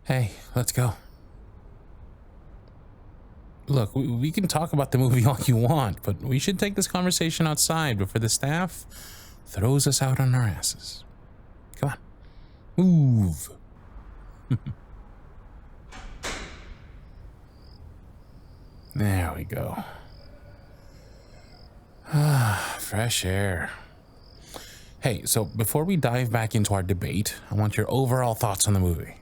Hey, let's go. Look, we can talk about the movie all you want, but we should take this conversation outside before the staff throws us out on our asses. Come on. Move. There we go. Ah, fresh air. Hey, so before we dive back into our debate, I want your overall thoughts on the movie.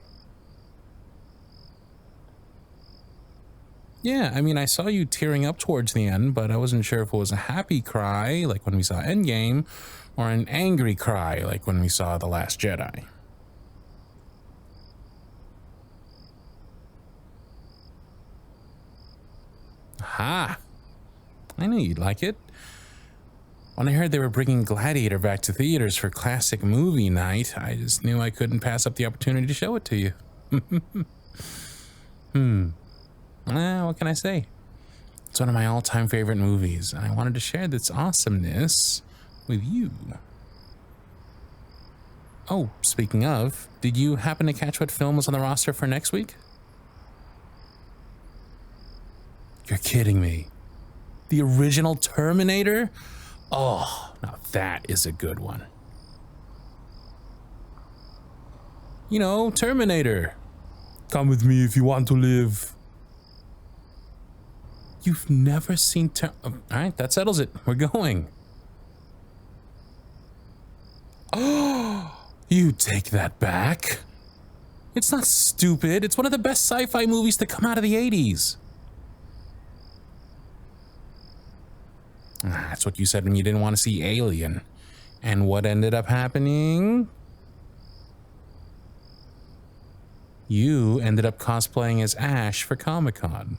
Yeah, I mean, I saw you tearing up towards the end, but I wasn't sure if it was a happy cry, like when we saw Endgame, or an angry cry, like when we saw The Last Jedi. Aha! I knew you'd like it. When I heard they were bringing Gladiator back to theaters for classic movie night, I just knew I couldn't pass up the opportunity to show it to you. What can I say? It's one of my all-time favorite movies, and I wanted to share this awesomeness with you. Oh, speaking of, did you happen to catch what film was on the roster for next week? You're kidding me. The original Terminator? Oh, now that is a good one. You know, Terminator. Come with me if you want to live. You've never seen all right, that settles it. We're going. Oh, you take that back. It's not stupid. It's one of the best sci-fi movies to come out of the 80s. That's what you said when you didn't want to see Alien. And what ended up happening? You ended up cosplaying as Ash for Comic-Con.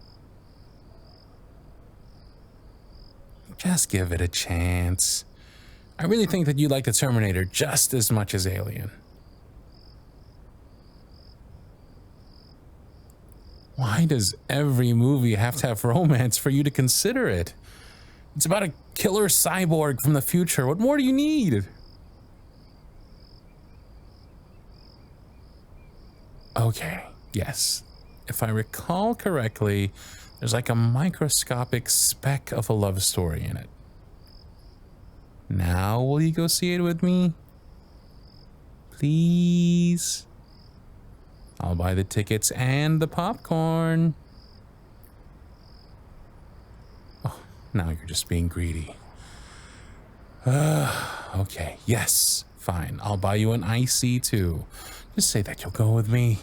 Just give it a chance. I really think that you like the Terminator just as much as Alien. Why does every movie have to have romance for you to consider it? It's about a killer cyborg from the future. What more do you need? Okay, yes. If I recall correctly, there's like a microscopic speck of a love story in it. Now, will you go see it with me? Please? I'll buy the tickets and the popcorn. Oh, now you're just being greedy. Okay, yes, fine. I'll buy you an icy too. Just say that you'll go with me.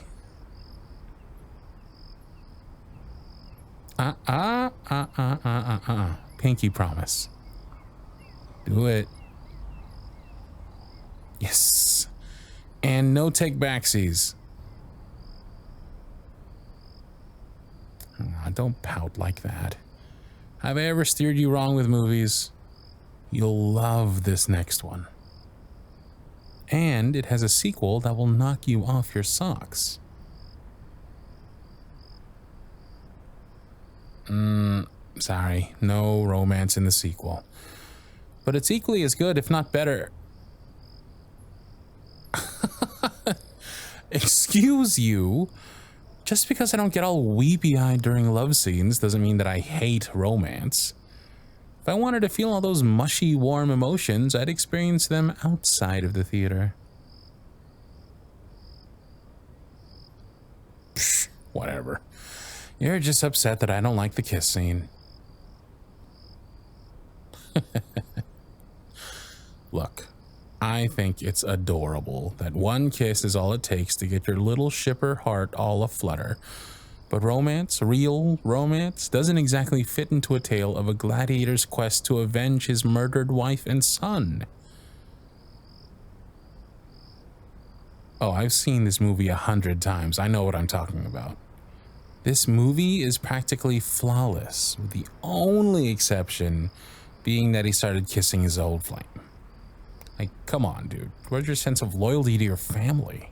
Pinky promise. Do it. Yes. And no take backsies. Don't pout like that. Have I ever steered you wrong with movies? You'll love this next one. And it has a sequel that will knock you off your socks. Sorry, no romance in the sequel. But it's equally as good, if not better. Excuse you? Just because I don't get all weepy-eyed during love scenes doesn't mean that I hate romance. If I wanted to feel all those mushy, warm emotions, I'd experience them outside of the theater. Psh, whatever. You're just upset that I don't like the kiss scene. Look, I think it's adorable that one kiss is all it takes to get your little shipper heart all aflutter. But romance, real romance, doesn't exactly fit into a tale of a gladiator's quest to avenge his murdered wife and son. Oh, I've seen this movie 100 times. I know what I'm talking about. This movie is practically flawless, with the only exception being that he started kissing his old flame. Like, come on, dude. Where's your sense of loyalty to your family?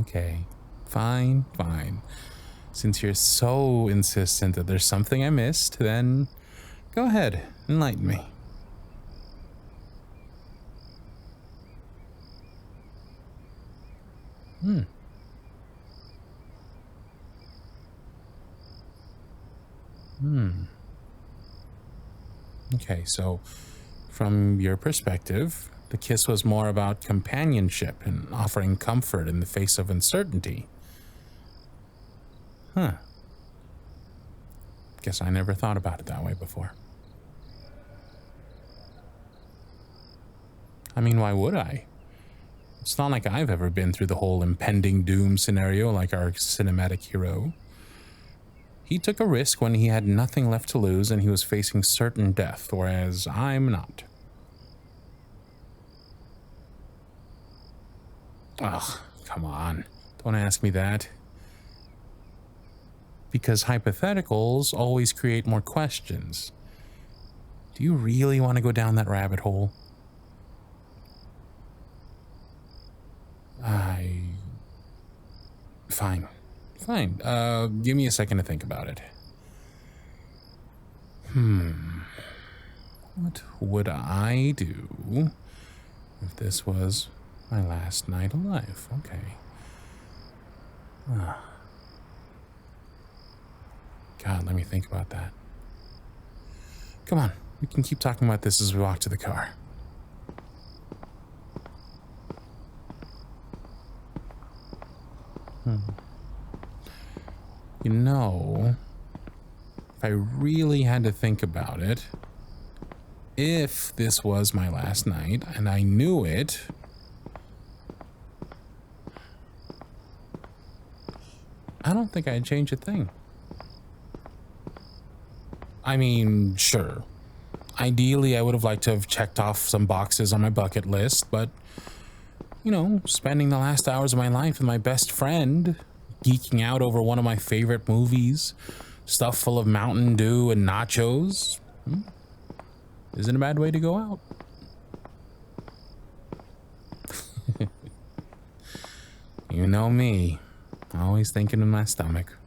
Okay, fine. Since you're so insistent that there's something I missed, then go ahead, enlighten me. Hmm. Hmm. Okay, so from your perspective, the kiss was more about companionship and offering comfort in the face of uncertainty. Huh. Guess I never thought about it that way before. I mean, why would I? It's not like I've ever been through the whole impending doom scenario like our cinematic hero. He took a risk when he had nothing left to lose and he was facing certain death, whereas I'm not. Ugh, come on. Don't ask me that. Because hypotheticals always create more questions. Do you really want to go down that rabbit hole? Fine. Fine. Give me a second to think about it. What would I do if this was my last night alive? Okay. God, let me think about that. Come on, we can keep talking about this as we walk to the car. You know, if I really had to think about it, if this was my last night and I knew it, I don't think I'd change a thing. I mean, sure. Ideally, I would have liked to have checked off some boxes on my bucket list, but, you know, spending the last hours of my life with my best friend, geeking out over one of my favorite movies, stuff full of Mountain Dew and nachos, isn't a bad way to go out. You know me, always thinking in my stomach.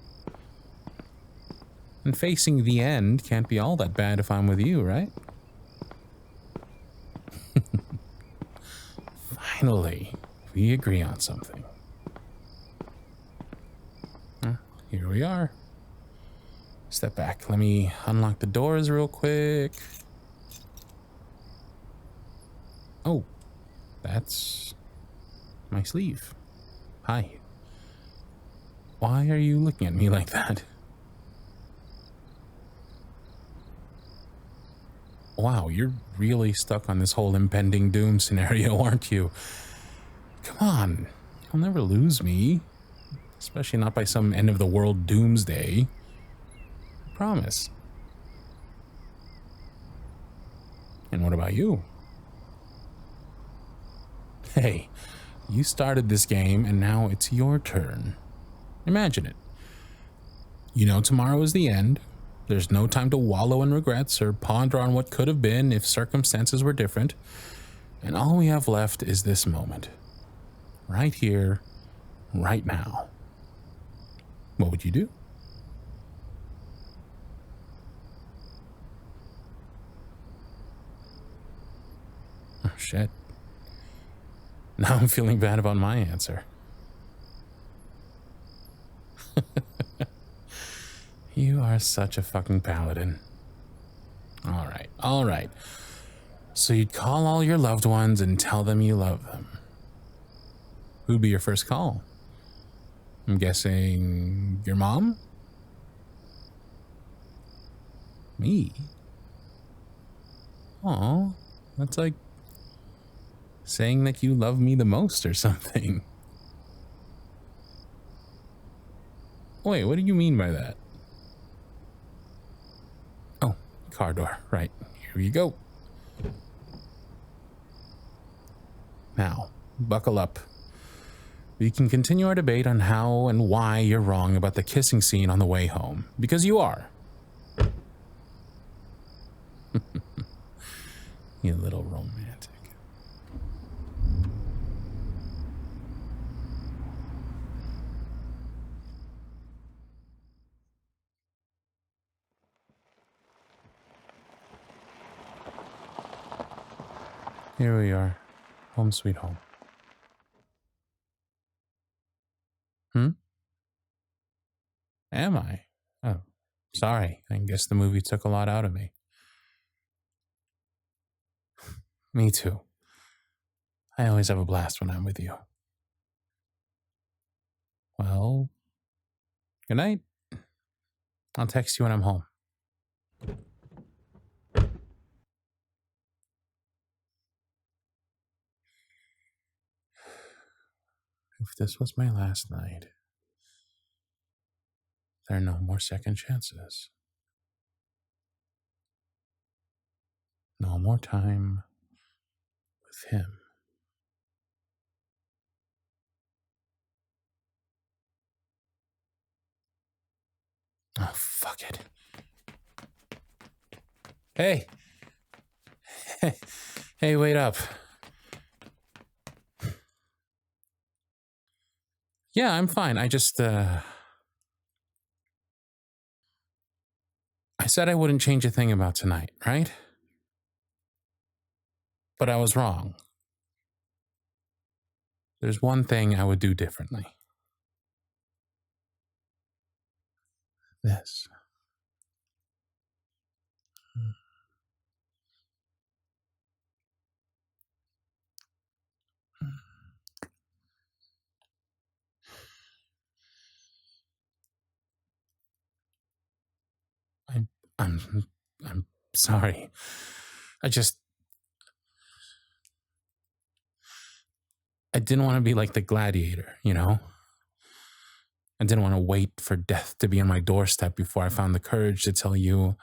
And facing the end can't be all that bad if I'm with you, right? Finally, we agree on something. Here we are. Step back. Let me unlock the doors real quick. Oh, that's my sleeve. Hi. Why are you looking at me like that? Wow, you're really stuck on this whole impending doom scenario, aren't you? Come on, you'll never lose me. Especially not by some end of the world doomsday. I promise. And what about you? Hey, you started this game and now it's your turn. Imagine it. You know tomorrow is the end. There's no time to wallow in regrets or ponder on what could have been if circumstances were different. And all we have left is this moment. Right here, right now. What would you do? Oh, shit. Now I'm feeling bad about my answer. You are such a fucking paladin. All right. So you'd call all your loved ones and tell them you love them. Who'd be your first call? I'm guessing your mom? Me? Aw, that's like saying that you love me the most or something. Wait, what do you mean by that? Oh, car door, right. Here you go. Now, buckle up. We can continue our debate on how and why you're wrong about the kissing scene on the way home. Because you are. You little romantic. Here we are. Home sweet home. Am I? Oh, sorry. I guess the movie took a lot out of me. Me too. I always have a blast when I'm with you. Well, good night. I'll text you when I'm home. If this was my last night, there are no more second chances. No more time with him. Oh, fuck it. Hey. Hey, wait up. Yeah, I'm fine. I just, I said I wouldn't change a thing about tonight, right? But I was wrong. There's one thing I would do differently. This. I'm, I'm sorry. I didn't want to be like the gladiator, you know? I didn't want to wait for death to be on my doorstep before I found the courage to tell you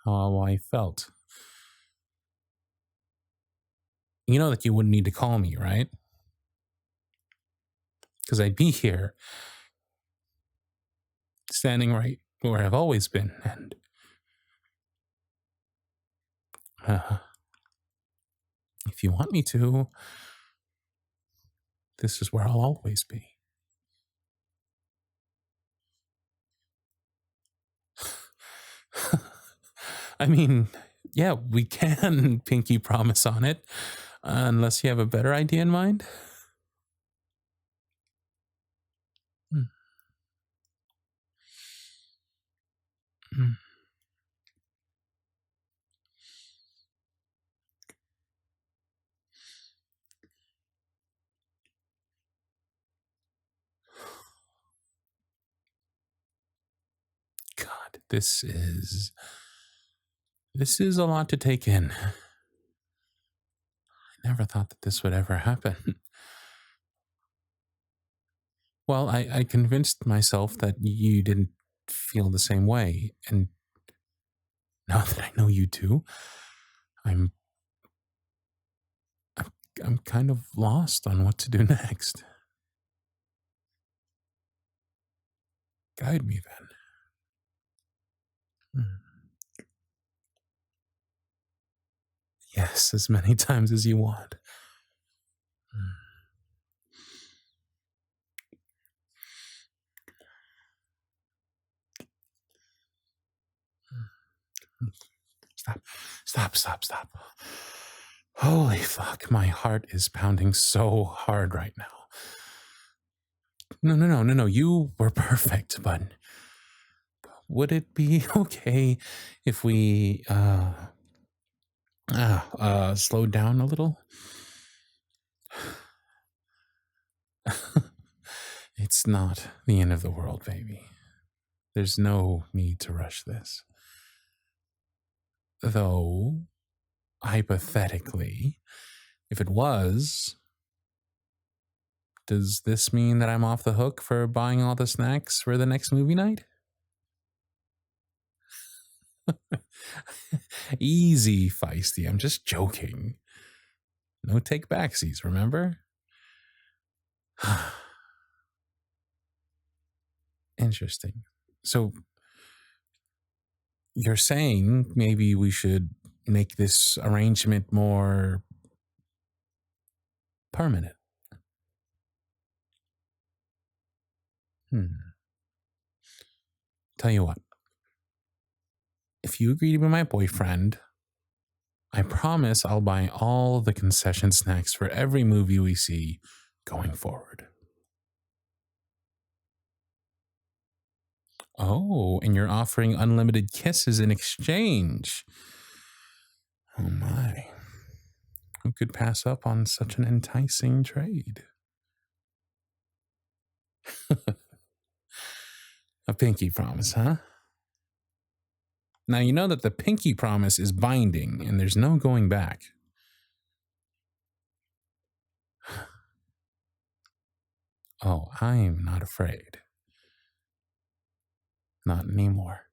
how I felt. You know that you wouldn't need to call me, right? Because I'd be here, standing right where I've always been, and if you want me to, this is where I'll always be. I mean, yeah, we can pinky promise on it, unless you have a better idea in mind. God, this is a lot to take in. I never thought that this would ever happen. Well, I convinced myself that you didn't feel the same way, and now that I know you do, I'm kind of lost on what to do next. Guide me then. Yes, as many times as you want. Stop. Holy fuck, my heart is pounding so hard right now. No, you were perfect, but would it be okay if we, slowed down a little? It's not the end of the world, baby. There's no need to rush this. Though, hypothetically, if it was, does this mean that I'm off the hook for buying all the snacks for the next movie night? Easy, feisty. I'm just joking. No take backsies, remember? Interesting. So, you're saying maybe we should make this arrangement more permanent. Tell you what. If you agree to be my boyfriend, I promise I'll buy all the concession snacks for every movie we see going forward. Oh, and you're offering unlimited kisses in exchange. Oh my. Who could pass up on such an enticing trade? A pinky promise, huh? Now you know that the pinky promise is binding and there's no going back. Oh, I'm not afraid. Not anymore.